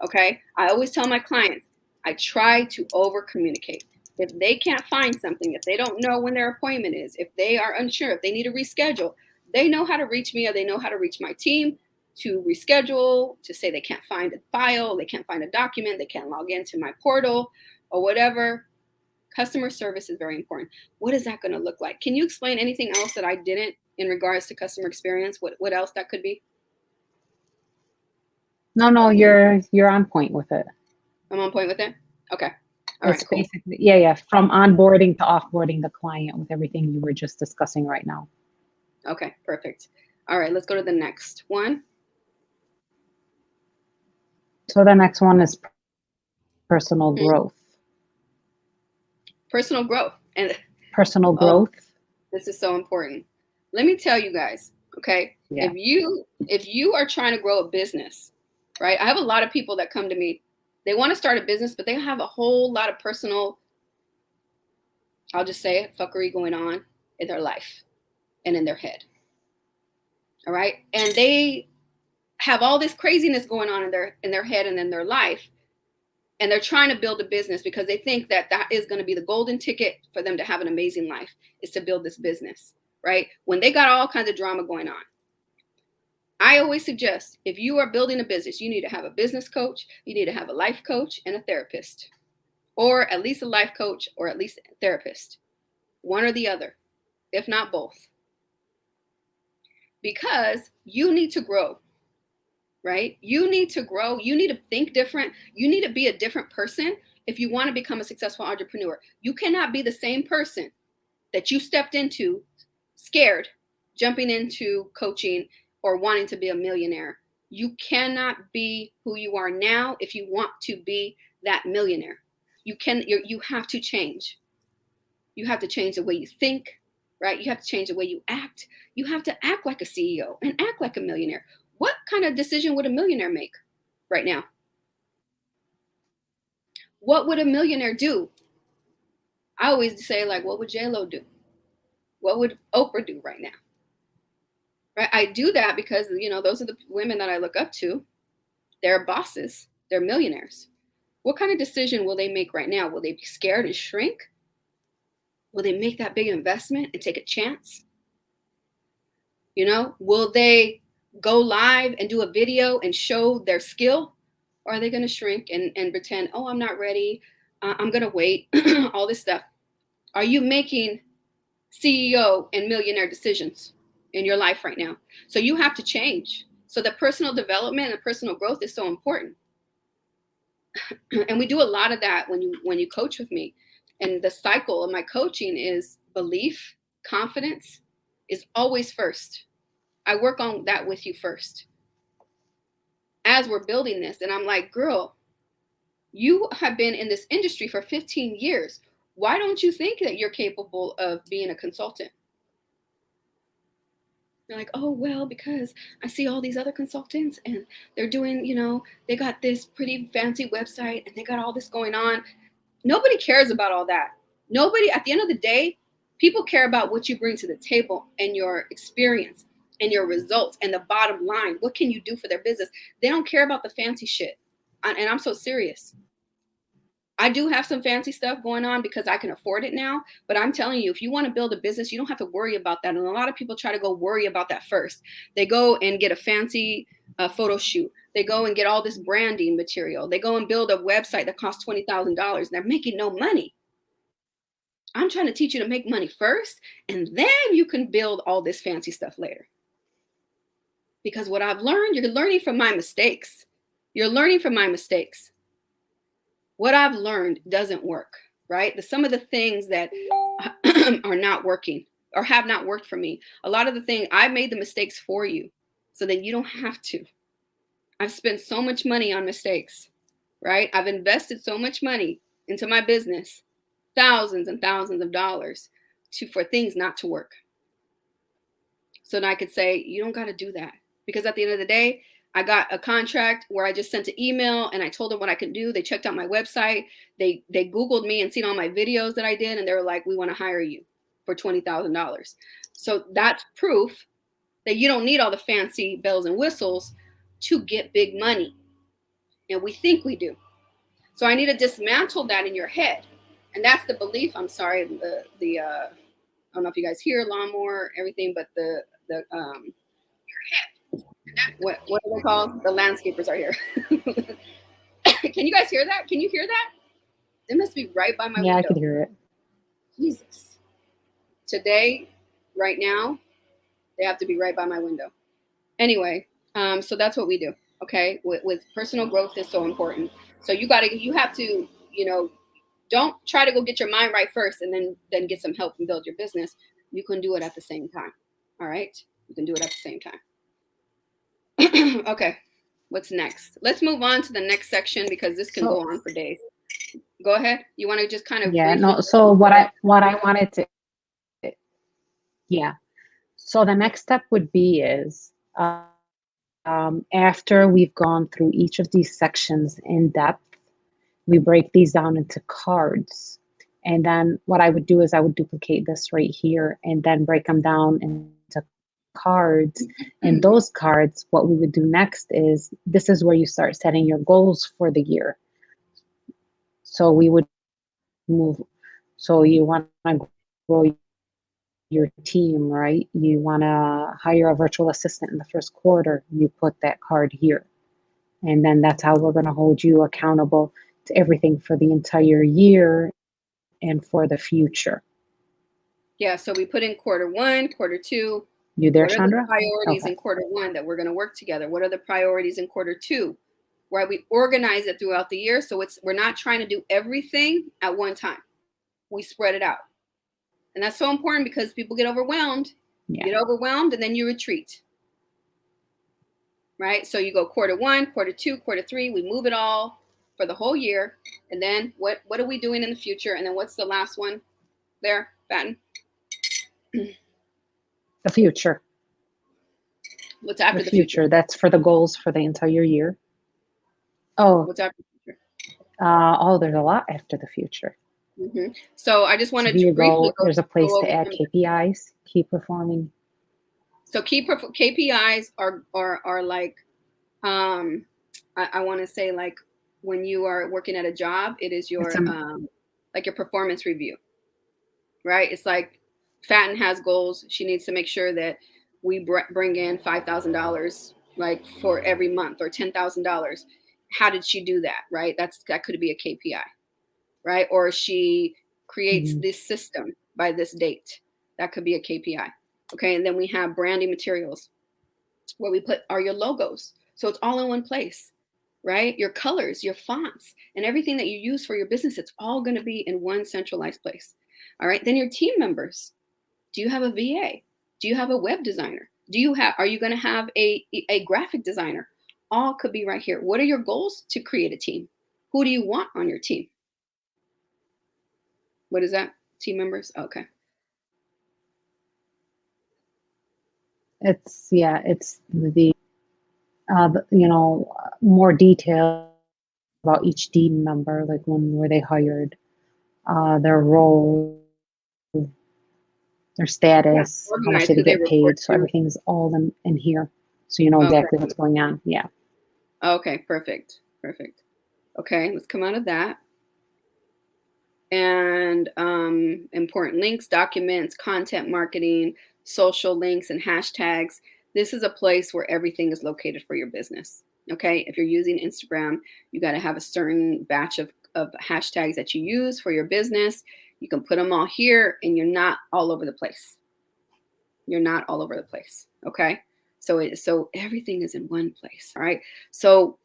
Okay. I always tell my clients, I try to over communicate. If they can't find something, if they don't know when their appointment is, if they are unsure, if they need to reschedule, they know how to reach me or they know how to reach my team to reschedule, to say they can't find a file, they can't find a document, they can't log into my portal or whatever. Customer service is very important. What is that going to look like? Can you explain anything else that I didn't in regards to customer experience? What else that could be? No, you're on point with it. I'm on point with it? Okay. All right, cool. Basically, yeah. From onboarding to offboarding the client with everything you were just discussing right now. Okay, perfect. All right, let's go to the next one. So the next one is personal growth. Personal growth. And personal growth. This is so important. Let me tell you guys, okay? Yeah. If you are trying to grow a business, right? I have a lot of people that come to me. They want to start a business, but they have a whole lot of personal, I'll just say it, fuckery going on in their life and in their head. All right. And they have all this craziness going on in their head and in their life. And they're trying to build a business because they think that that is going to be the golden ticket for them to have an amazing life, is to build this business, right? When they got all kinds of drama going on. I always suggest if you are building a business, you need to have a business coach, you need to have a life coach and a therapist, or at least a life coach or at least a therapist, one or the other, if not both. Because you need to grow, right? You need to grow. You need to think different. You need to be a different person if you want to become a successful entrepreneur. You cannot be the same person that you stepped into scared, jumping into coaching or wanting to be a millionaire. You cannot be who you are now if you want to be that millionaire. You have to change. You have to change the way you think, right? You have to change the way you act. You have to act like a CEO and act like a millionaire. What kind of decision would a millionaire make right now? What would a millionaire do? I always say, like, what would J-Lo do? What would Oprah do right now? Right? I do that because, those are the women that I look up to. They're bosses. They're millionaires. What kind of decision will they make right now? Will they be scared and shrink? Will they make that big investment and take a chance? Will they go live and do a video and show their skill? Or are they going to shrink and pretend, oh, I'm not ready. I'm going to wait, all this stuff. Are you making CEO and millionaire decisions in your life right now? So you have to change. So the personal development and personal growth is so important. And we do a lot of that when you coach with me. And the cycle of my coaching is belief, confidence is always first. I work on that with you first as we're building this. And I'm like, girl, you have been in this industry for 15 years. Why don't you think that you're capable of being a consultant? They're like, oh, well, because I see all these other consultants and they're doing, they got this pretty fancy website and they got all this going on. Nobody cares about all that. Nobody, at the end of the day, people care about what you bring to the table and your experience and your results and the bottom line. What can you do for their business? They don't care about the fancy shit. And I'm so serious. I do have some fancy stuff going on because I can afford it now. But I'm telling you, if you want to build a business, you don't have to worry about that. And a lot of people try to go worry about that first. They go and get a fancy photo shoot. They go and get all this branding material. They go and build a website that costs $20,000 and they're making no money. I'm trying to teach you to make money first, and then you can build all this fancy stuff later. Because what I've learned, you're learning from my mistakes. You're learning from my mistakes. What I've learned doesn't work, right? Some of the things that are not working or have not worked for me, a lot of the things, I made the mistakes for you so that you don't have to. I've spent so much money on mistakes, right? I've invested so much money into my business, thousands and thousands of dollars for things not to work. So then I could say, you don't got to do that. Because at the end of the day, I got a contract where I just sent an email and I told them what I could do. They checked out my website. They Googled me and seen all my videos that I did. And they were like, we want to hire you for $20,000. So that's proof that you don't need all the fancy bells and whistles to get big money. And we think we do. So I need to dismantle that in your head. And that's the belief. I'm sorry. I don't know if you guys hear lawnmower, everything, but your head. What are they called? The landscapers are here. Can you guys hear that? Can you hear that? They must be right by my window. Yeah, I could hear it. Jesus. Today, right now, they have to be right by my window. Anyway, so that's what we do. Okay, with personal growth is so important. So you have to, don't try to go get your mind right first and then get some help and build your business. You can do it at the same time. All right, you can do it at the same time. Okay, what's next? Let's move on to the next section because this can go on for days. Go ahead. You want to just kind of So what I wanted to so the next step would be is after we've gone through each of these sections in depth, we break these down into cards. And then what I would do is I would duplicate this right here and then break them down into cards. And those cards, what we would do next is this is where you start setting your goals for the year. So we would move. So you want to grow your team, right? You want to hire a virtual assistant in the first quarter. You put that card here. And then that's how we're going to hold you accountable to everything for the entire year and for the future. Yeah, so we put in quarter one, quarter two. You there, Chandra? What are the priorities in quarter one that we're going to work together? What are the priorities in quarter two? Where we organize it throughout the year. So we're not trying to do everything at one time. We spread it out. And that's so important because people get overwhelmed. Yeah. Get overwhelmed and then you retreat. Right? So you go quarter one, quarter two, quarter three. We move it all for the whole year. And then what are we doing in the future? And then what's the last one there, Faten? The future. What's after the future? That's for the goals for the entire year. Oh. What's after the future? There's a lot after the future. Mm-hmm. So I just wanted to briefly there's a place to add KPIs, key performing. So KPIs are like, I want to say like when you are working at a job, it is your like your performance review, right? It's like Faten has goals. She needs to make sure that we bring in $5,000 like for every month or $10,000. How did she do that, right? That could be a KPI, right? Or she creates this system by this date. That could be a KPI. Okay, and then we have branding materials where we put are your logos. So it's all in one place. right? Your colors, your fonts, and everything that you use for your business, it's all going to be in one centralized place. All right. Then your team members. Do you have a VA? Do you have a web designer? Are you going to have a graphic designer? All could be right here. What are your goals to create a team? Who do you want on your team? What is that? Team members? Okay. It's more detail about each team member, like when were they hired, their role, their status, how much Organize did they who they get paid. report So to. everything's all in here. So you know exactly what's going on. Yeah. Okay, perfect. Perfect. Okay, let's come out of that. And important links, documents, content marketing, social links, and hashtags. This is a place where everything is located for your business. Okay, if you're using Instagram, you got to have a certain batch of hashtags that you use for your business. You can put them all here, and you're not all over the place. You're not all over the place. Okay, so everything is in one place. All right, so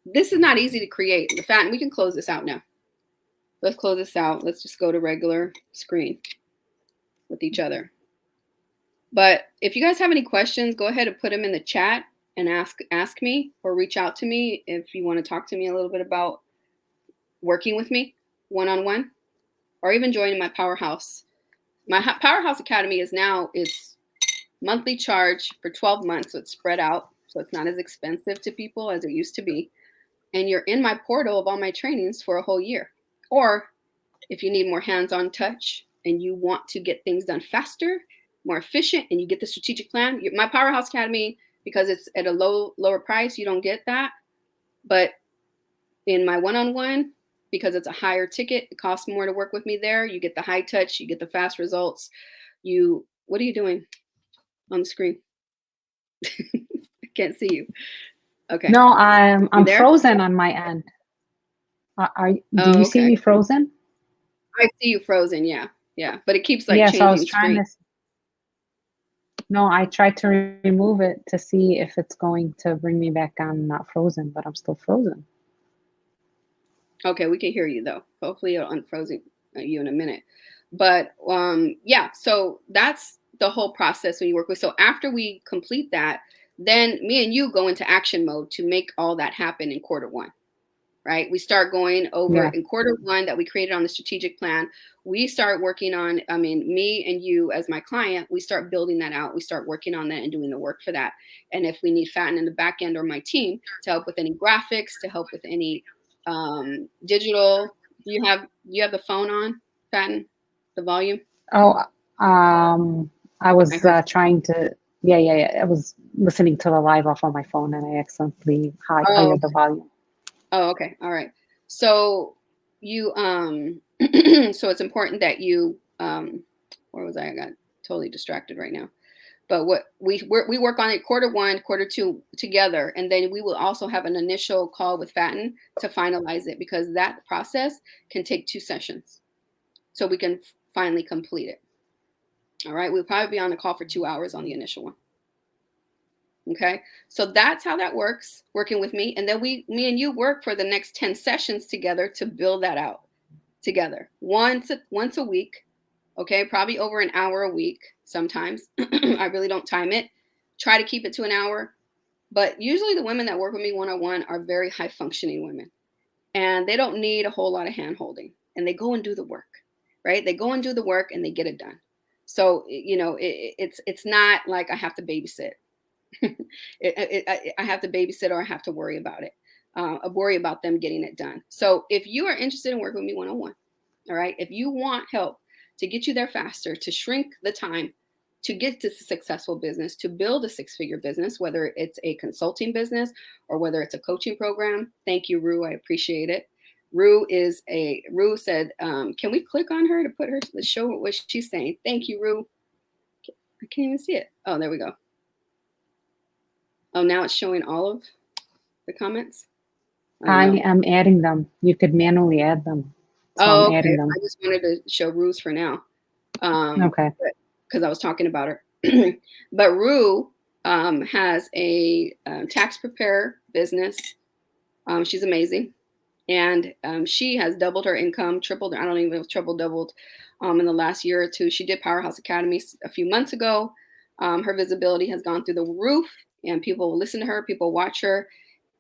this is not easy to create. In fact, we can close this out now. Let's close this out. Let's just go to regular screen with each other. But if you guys have any questions, go ahead and put them in the chat and ask me, or reach out to me if you want to talk to me a little bit about working with me one-on-one, or even joining my Powerhouse. My Powerhouse Academy is monthly charge for 12 months, so it's spread out, so it's not as expensive to people as it used to be. And you're in my portal of all my trainings for a whole year. Or if you need more hands-on touch and you want to get things done faster, more efficient, and you get the strategic plan, my Powerhouse Academy, because it's at a lower price, you don't get that. But in my one-on-one, because it's a higher ticket, it costs more to work with me there. You get the high touch, you get the fast results. What are you doing on the screen? I can't see you. Okay. No, I'm frozen on my end. Do you see me frozen? I see you frozen. Yeah. But it keeps like changing so I was trying screen. No, I tried to remove it to see if it's going to bring me back on not frozen, but I'm still frozen. Okay, we can hear you though. Hopefully it'll unfrozen you in a minute. But yeah, so that's the whole process when you work with. So after we complete that, then me and you go into action mode to make all that happen in quarter one. Right? We start going over in quarter one that we created on the strategic plan. We start working on, me and you as my client, we start building that out. We start working on that and doing the work for that. And if we need Faten in the back end or my team to help with any graphics, to help with any digital, do you have the phone on, Faten, the volume? Oh, I was trying to, I was listening to the live off on my phone and I accidentally hired the volume. Oh, okay. All right. So you, so it's important that you, where was I? got totally distracted right now. But what we work on it quarter one, quarter two together. And then we will also have an initial call with Faten to finalize it, because that process can take 2 sessions. So we can finally complete it. All right. We'll probably be on the call for 2 hours on the initial one. Okay, so that's how that works, working with me. And then me and you work for the next 10 sessions together to build that out together once a week. Okay, probably over an hour a week sometimes. I really don't time it. Try to keep it to an hour. But usually the women that work with me one-on-one are very high functioning women. And they don't need a whole lot of hand holding. And they go and do the work, right? They go and do the work and they get it done. So, it's not like I have to babysit. I have to babysit, or I have to worry about it. Worry about them getting it done. So if you are interested in working with me one-on-one, all right, if you want help to get you there faster, to shrink the time, to get to a successful business, to build a 6-figure business, whether it's a consulting business or whether it's a coaching program. Thank you, Rue. I appreciate it. Rue said, can we click on her to put her to show what she's saying? Thank you, Rue. I can't even see it. Oh, there we go. Oh, now it's showing all of the comments? I am adding them. You could manually add them. So I'm adding them. I just wanted to show Rue's for now. Okay. Because I was talking about her. But Rue has a tax preparer business. She's amazing. And she has doubled her income, tripled, I don't even know if triple doubled in the last year or two. She did Powerhouse Academy a few months ago. Her visibility has gone through the roof, and people listen to her, people watch her.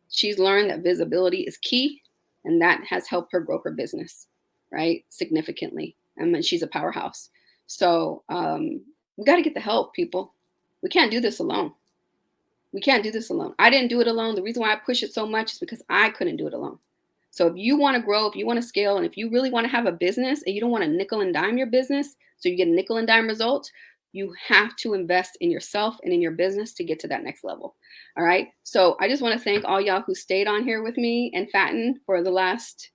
She's learned that visibility is key, and that has helped her grow her business, right? Significantly. I mean, she's a powerhouse. So we got to get the help, people. We can't do this alone. We can't do this alone. I didn't do it alone. The reason why I push it so much is because I couldn't do it alone. So if you want to grow, if you want to scale, and if you really want to have a business and you don't want to nickel and dime your business, so you get nickel and dime results, you have to invest in yourself and in your business to get to that next level. All right. So I just want to thank all y'all who stayed on here with me and Faten for the last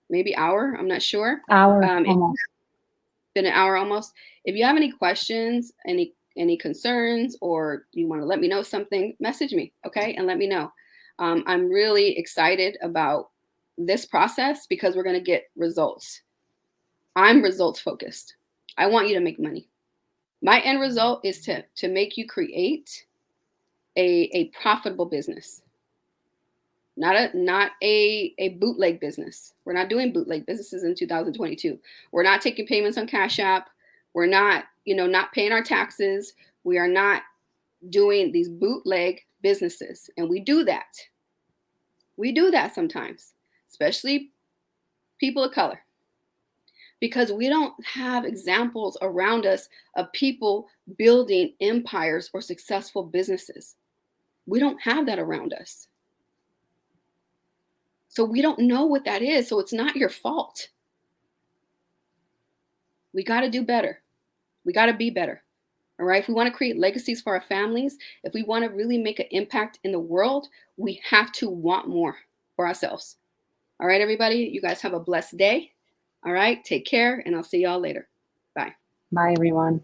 maybe hour. I'm not sure. Hour almost. Been an hour almost. If you have any questions, any concerns, or you want to let me know something, message me, okay? And let me know. I'm really excited about this process because we're going to get results. I'm results focused. I want you to make money. My end result is to make you create a profitable business, not a bootleg business. We're not doing bootleg businesses in 2022. We're not taking payments on Cash App. We're not, not paying our taxes. We are not doing these bootleg businesses. And we do that. We do that sometimes, especially people of color, because we don't have examples around us of people building empires or successful businesses. We don't have that around us. So we don't know what that is. So it's not your fault. We got to do better. We got to be better. All right. If we want to create legacies for our families, if we want to really make an impact in the world, we have to want more for ourselves. All right, everybody. You guys have a blessed day. All right. Take care. And I'll see y'all later. Bye. Bye, everyone.